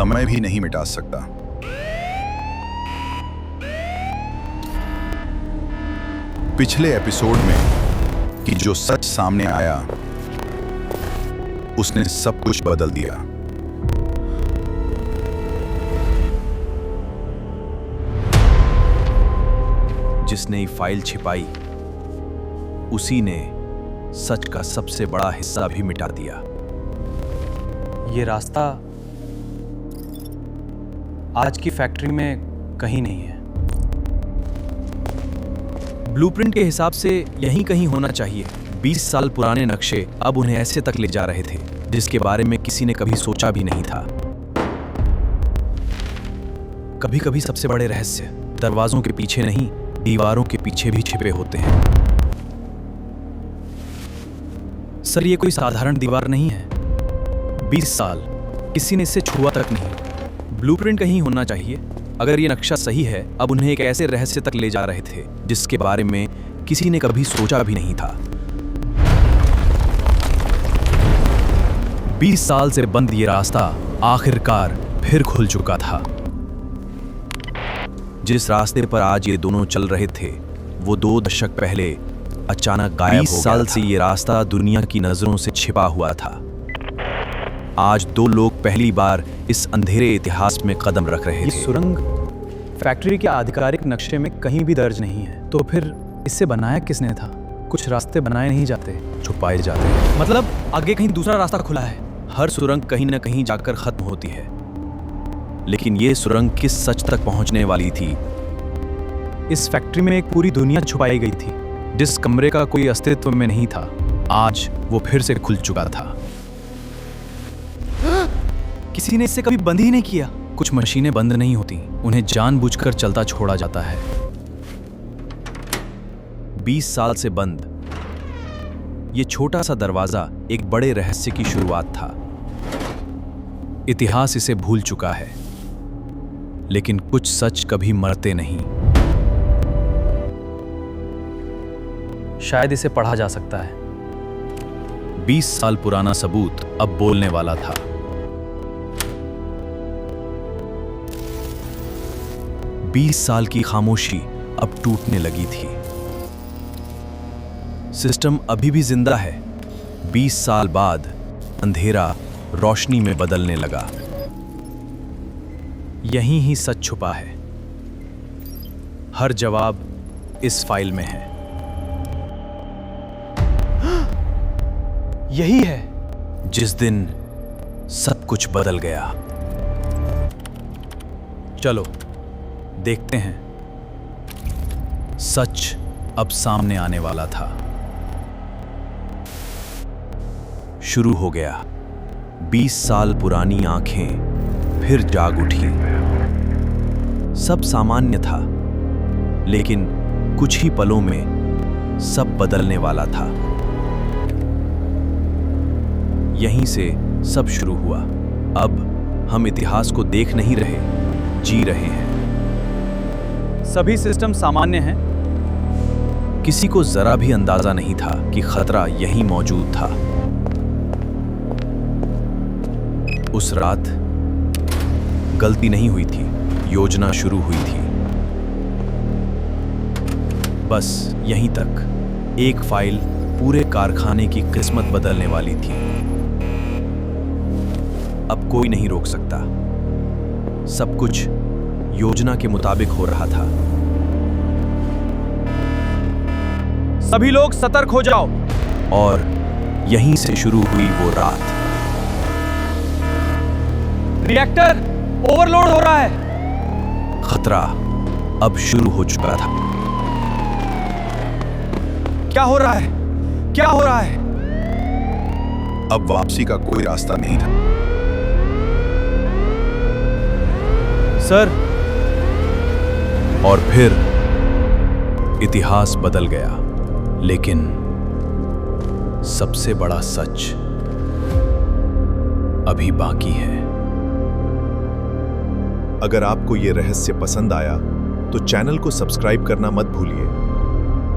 समय भी नहीं मिटा सकता। पिछले एपिसोड में कि जो सच सामने आया उसने सब कुछ बदल दिया। जिसने ये फाइल छिपाई उसी ने सच का सबसे बड़ा हिस्सा भी मिटा दिया। ये रास्ता आज की फैक्ट्री में कहीं नहीं है। ब्लूप्रिंट के हिसाब से यहीं कहीं होना चाहिए। 20 साल पुराने नक्शे अब उन्हें ऐसे तक ले जा रहे थे जिसके बारे में किसी ने कभी सोचा भी नहीं था। कभी कभी सबसे बड़े रहस्य दरवाजों के पीछे नहीं, दीवारों के पीछे भी छिपे होते हैं। सर, ये कोई साधारण दीवार नहीं है। 20 साल किसी ने इसे छुआ तक नहीं। ब्लूप्रिंट कहीं होना चाहिए। अगर ये नक्शा सही है, अब उन्हें एक ऐसे रहस्य तक ले जा रहे थे जिसके बारे में किसी ने कभी सोचा भी नहीं था। 20 साल से बंद ये रास्ता आखिरकार फिर खुल चुका था। जिस रास्ते पर आज ये दोनों चल रहे थे वो 2 दशक पहले अचानक गायब हो गया था। 20 साल से ये रास्ता दुनिया की नजरों से छिपा हुआ था। आज 2 लोग पहली बार इस अंधेरे इतिहास में कदम रख रहे थे। ये सुरंग फैक्ट्री के आधिकारिक नक्शे में कहीं भी दर्ज नहीं है, तो फिर इसे बनाया किसने था? कुछ रास्ते बनाए नहीं जाते, छुपाए जाते हैं। मतलब आगे कहीं दूसरा रास्ता खुला है। हर सुरंग कहीं न कहीं जाकर खत्म होती है, लेकिन ये सुरंग किस सच तक पहुंचने वाली थी? इस फैक्ट्री में एक पूरी दुनिया छुपाई गई थी, जिस कमरे का कोई अस्तित्व में नहीं था। आज वो फिर से खुल चुका था। किसी ने इसे कभी बंद ही नहीं किया। कुछ मशीनें बंद नहीं होती, उन्हें जानबूझकर चलता छोड़ा जाता है। 20 साल से बंद ये छोटा सा दरवाजा एक बड़े रहस्य की शुरुआत था। इतिहास इसे भूल चुका है, लेकिन कुछ सच कभी मरते नहीं। शायद इसे पढ़ा जा सकता है। 20 साल पुराना सबूत अब बोलने वाला था। 20 साल की खामोशी अब टूटने लगी थी। सिस्टम अभी भी जिंदा है। 20 साल बाद अंधेरा रोशनी में बदलने लगा। यहीं ही सच छुपा है। हर जवाब इस फाइल में है। यही है जिस दिन सब कुछ बदल गया। चलो देखते हैं। सच अब सामने आने वाला था। शुरू हो गया। 20 साल पुरानी आंखें फिर जाग उठी। सब सामान्य था, लेकिन कुछ ही पलों में सब बदलने वाला था। यहीं से सब शुरू हुआ। अब हम इतिहास को देख नहीं रहे, जी रहे हैं। सभी सिस्टम सामान्य हैं। किसी को जरा भी अंदाजा नहीं था कि खतरा यहीं मौजूद था। उस रात गलती नहीं हुई थी, योजना शुरू हुई थी। बस यहीं तक एक फाइल पूरे कारखाने की किस्मत बदलने वाली थी। अब कोई नहीं रोक सकता। सब कुछ योजना के मुताबिक हो रहा था। सभी लोग सतर्क हो जाओ। और यहीं से शुरू हुई वो रात। रिएक्टर ओवरलोड हो रहा है। खतरा अब शुरू हो चुका था। क्या हो रहा है? क्या हो रहा है? अब वापसी का कोई रास्ता नहीं था। सर। और फिर इतिहास बदल गया, लेकिन सबसे बड़ा सच अभी बाकी है। अगर आपको ये रहस्य पसंद आया तो चैनल को सब्सक्राइब करना मत भूलिए